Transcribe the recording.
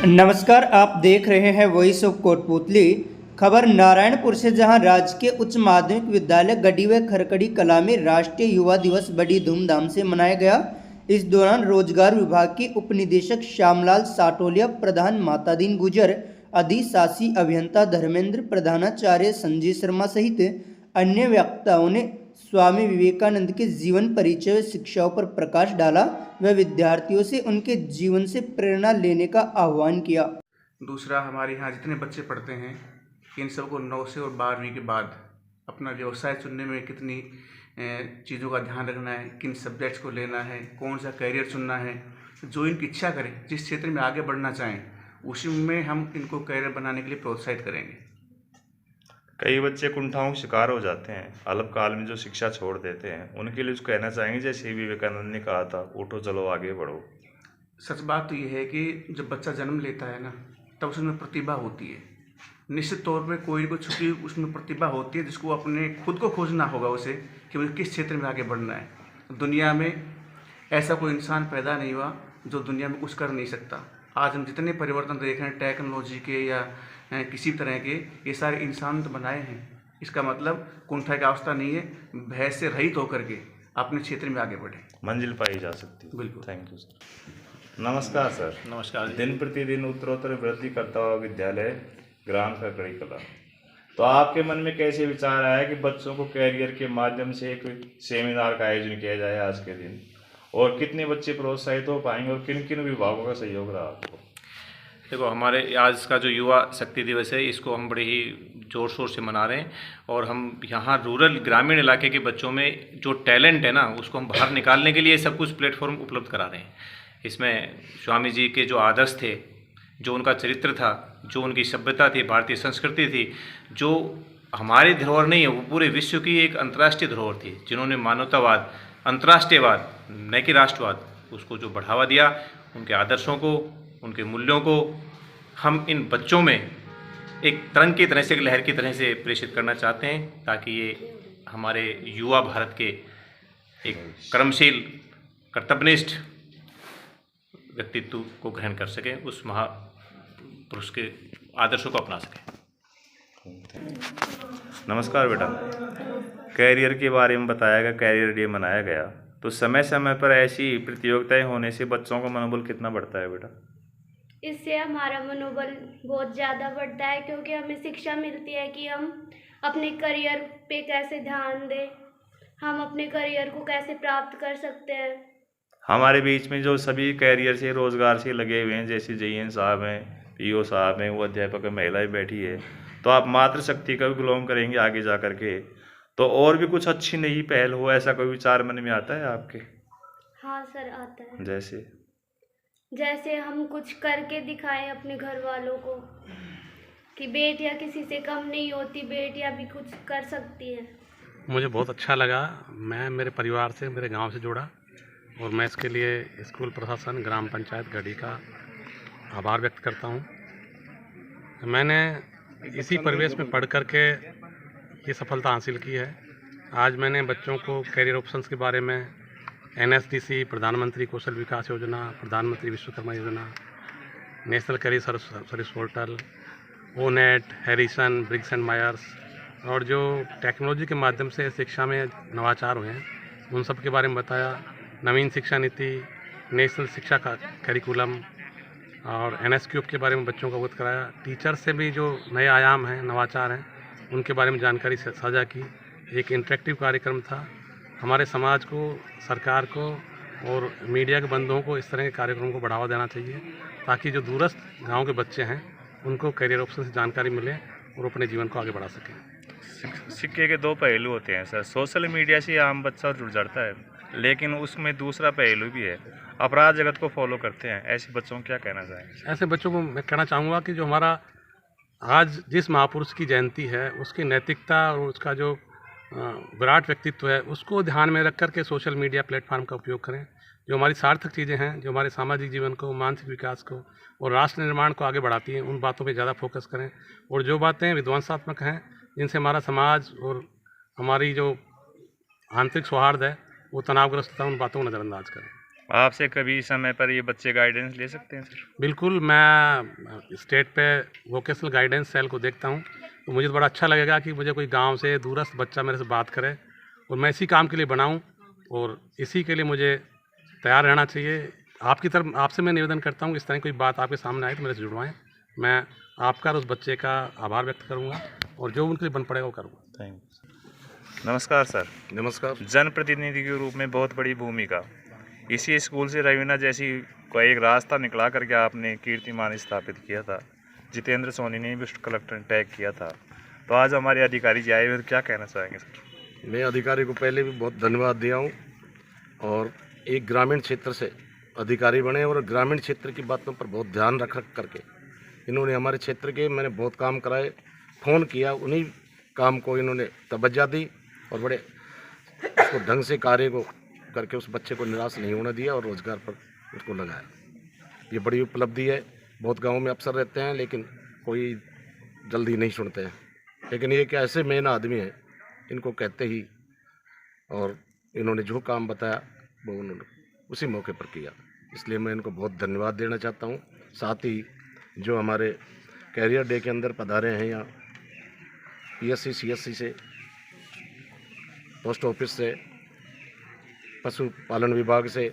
नमस्कार, आप देख रहे हैं वॉइस ऑफ कोटपुतली। खबर नारायणपुर से, जहां राजकीय उच्च माध्यमिक विद्यालय गढ़ी व खरकड़ी कला में राष्ट्रीय युवा दिवस बड़ी धूमधाम से मनाया गया। इस दौरान रोजगार विभाग के उप निदेशक श्यामलाल साटोलिया, प्रधान मातादीन गुजर, अधिशासी अभियंता धर्मेंद्र, प्रधानाचार्य संजय शर्मा सहित अन्य वक्ताओं ने स्वामी विवेकानंद के जीवन परिचय व शिक्षाओं पर प्रकाश डाला व विद्यार्थियों से उनके जीवन से प्रेरणा लेने का आह्वान किया। दूसरा, हमारे यहाँ जितने बच्चे पढ़ते हैं इन सबको 9 से और 12वीं के बाद अपना व्यवसाय चुनने में कितनी चीज़ों का ध्यान रखना है, किन सब्जेक्ट्स को लेना है, कौन सा करियर चुनना है, जो इनकी इच्छा करें, जिस क्षेत्र में आगे बढ़ना चाहें उसी में हम इनको करियर बनाने के लिए प्रोत्साहित करेंगे। कई बच्चे कुंठाओं के शिकार हो जाते हैं, अल्पकाल में जो शिक्षा छोड़ देते हैं, उनके लिए कहना चाहेंगे जैसे विवेकानंद ने कहा था, उठो चलो आगे बढ़ो। सच बात तो ये है कि जब बच्चा जन्म लेता है ना, तब उसमें प्रतिभा होती है। निश्चित तौर पे कोई छुपी उसमें प्रतिभा होती है जिसको अपने खुद को खोजना होगा उसे कि मुझे किस क्षेत्र में आगे बढ़ना है। दुनिया में ऐसा कोई इंसान पैदा नहीं हुआ जो दुनिया में कुछ कर नहीं सकता। आज हम जितने परिवर्तन देख रहे हैं टेक्नोलॉजी के या किसी तरह के, ये सारे इंसान तो बनाए हैं। इसका मतलब कुंठा की अवस्था नहीं है, भय से रहित होकर के अपने क्षेत्र में आगे बढ़े, मंजिल पाई जा सकती है। बिल्कुल। Thank you sir. नमस्कार सर। नमस्कार। दिन प्रतिदिन उत्तरोत्तर वृद्धि करता हुआ विद्यालय ग्राम खरकड़ी कला, तो आपके मन में कैसे विचार आया कि बच्चों को कैरियर के माध्यम से एक सेमिनार का आयोजन किया जाए आज के दिन, और कितने बच्चे प्रोत्साहित हो पाएंगे और किन किन विभागों का सहयोग रहा आपको? देखो, हमारे आज का जो युवा शक्ति दिवस है इसको हम बड़े ही ज़ोर शोर से मना रहे हैं, और हम यहाँ रूरल ग्रामीण इलाके के बच्चों में जो टैलेंट है ना उसको हम बाहर निकालने के लिए सब कुछ प्लेटफॉर्म उपलब्ध करा रहे हैं। इसमें स्वामी जी के जो आदर्श थे, जो उनका चरित्र था, जो उनकी सभ्यता थी, भारतीय संस्कृति थी, जो हमारी धरोहर नहीं है वो पूरे विश्व की एक अंतर्राष्ट्रीय धरोहर थी, जिन्होंने मानवतावाद, अंतर्राष्ट्रीयवाद, न कि राष्ट्रवाद, उसको जो बढ़ावा दिया, उनके आदर्शों को, उनके मूल्यों को हम इन बच्चों में एक तरंग की तरह से, एक लहर की तरह से प्रेषित करना चाहते हैं, ताकि ये हमारे युवा भारत के एक कर्मशील, कर्तव्यनिष्ठ व्यक्तित्व को ग्रहण कर सकें, उस महापुरुष के आदर्शों को अपना सकें। नमस्कार बेटा, कैरियर के बारे में बताया गया, कैरियर डे मनाया गया, तो समय समय पर ऐसी प्रतियोगिताएं होने से बच्चों का मनोबल कितना बढ़ता है बेटा? इससे हमारा मनोबल बहुत ज़्यादा बढ़ता है, क्योंकि हमें शिक्षा मिलती है कि हम अपने करियर पे कैसे ध्यान दें, हम अपने करियर को कैसे प्राप्त कर सकते हैं। हमारे बीच में जो सभी कैरियर से, रोजगार से लगे हुए हैं, जैसे JN साहब हैं, PO साहब हैं, वो अध्यापक महिलाएं बैठी है, तो आप मातृशक्ति का भी बिलोंग करेंगे आगे जा करके, तो और भी कुछ अच्छी नई पहल हो, ऐसा कोई विचार मन में आता है आपके? हाँ सर, आता है। जैसे हम कुछ करके दिखाएं अपने घर वालों को कि बेटियां किसी से कम नहीं होती, बेटियां भी कुछ कर सकती हैं। मुझे बहुत अच्छा लगा। मैं मेरे परिवार से, मेरे गांव से जुड़ा, और मैं इसके लिए स्कूल प्रशासन, ग्राम पंचायत गढ़ी का आभार व्यक्त करता हूं। मैंने इसी परिवेश में पढ़ कर के ये सफलता हासिल की है। आज मैंने बच्चों को कैरियर ऑप्शंस के बारे में NSDC, प्रधानमंत्री कौशल विकास योजना, प्रधानमंत्री विश्वकर्मा योजना, national career service portal, ONET, Harrison, Briggs and Myers, और जो टेक्नोलॉजी के माध्यम से शिक्षा में नवाचार हुए हैं उन सब के बारे में बताया। नवीन शिक्षा नीति, नेशनल शिक्षा का करिकुलम और NSQF के बारे में बच्चों को अवगत कराया। टीचर से भी जो नए आयाम हैं, नवाचार हैं, उनके बारे में जानकारी साझा की। एक इंटरेक्टिव कार्यक्रम था। हमारे समाज को, सरकार को और मीडिया के बंधुओं को इस तरह के कार्यक्रमों को बढ़ावा देना चाहिए, ताकि जो दूरस्थ गांव के बच्चे हैं उनको कैरियर ऑप्शन से जानकारी मिले और अपने जीवन को आगे बढ़ा सकें। सिक्के के दो पहलू होते हैं सर। सोशल मीडिया से आम बच्चा जुड़ जाता है, लेकिन उसमें दूसरा पहलू भी है, अपराध जगत को फॉलो करते हैं। ऐसे बच्चों को क्या कहना चाहेंगे? ऐसे बच्चों को मैं कहना चाहूँगा कि जो हमारा आज जिस महापुरुष की जयंती है उसकी नैतिकता और उसका जो विराट व्यक्तित्व है उसको ध्यान में रख कर के सोशल मीडिया प्लेटफॉर्म का उपयोग करें। जो हमारी सार्थक चीज़ें हैं, जो हमारे सामाजिक जीवन को, मानसिक विकास को और राष्ट्र निर्माण को आगे बढ़ाती हैं, उन बातों पे ज़्यादा फोकस करें, और जो बातें विध्वंसात्मक हैं, जिनसे हमारा समाज और हमारी जो आंतरिक सौहार्द है वो तनावग्रस्त है, उन बातों को नज़रअंदाज करें। आपसे कभी समय पर ये बच्चे गाइडेंस ले सकते हैं सर? बिल्कुल, मैं स्टेट पे वोकेशनल गाइडेंस सेल को देखता हूँ, तो मुझे तो बड़ा अच्छा लगेगा कि मुझे कोई गांव से दूरस्थ बच्चा मेरे से बात करे और मैं इसी काम के लिए बनाऊँ और इसी के लिए मुझे तैयार रहना चाहिए। आपसे मैं निवेदन करता हूँ, इस तरह की कोई बात आपके सामने आए तो मेरे से जुड़वाएँ। मैं आपका और उस बच्चे का आभार व्यक्त करूँगा और जो उनके लिए बन पड़ेगा वो करूँगा। Thank you. नमस्कार सर। नमस्कार। जनप्रतिनिधि के रूप में बहुत बड़ी भूमिका, इसी स्कूल से रवीना जैसी का एक रास्ता निकला करके आपने कीर्तिमान स्थापित किया था। जितेंद्र सोनी ने भी कलेक्टर ने टैग किया था। तो आज हमारे अधिकारी जी आए हुए, तो क्या कहना चाहेंगे सर? मैं अधिकारी को पहले भी बहुत धन्यवाद दिया हूँ और एक ग्रामीण क्षेत्र से अधिकारी बने और ग्रामीण क्षेत्र की बातों पर बहुत ध्यान रख करके इन्होंने हमारे क्षेत्र के मैंने बहुत काम कराए, फ़ोन किया, उन्हीं काम को इन्होंने तवज्जो दी और बड़े उसको ढंग से कार्य को करके उस बच्चे को निराश नहीं होने दिया और रोज़गार पर उसको लगाया। ये बड़ी उपलब्धि है। बहुत गाँव में अफसर रहते हैं लेकिन कोई जल्दी नहीं सुनते हैं, लेकिन ये क्या ऐसे मेन आदमी हैं, इनको कहते ही और इन्होंने जो काम बताया वो उन्होंने उसी मौके पर किया, इसलिए मैं इनको बहुत धन्यवाद देना चाहता हूँ। साथ ही जो हमारे कैरियर डे के अंदर पधारे हैं यहाँ PSC CSC से, पोस्ट ऑफिस से, पशुपालन विभाग से,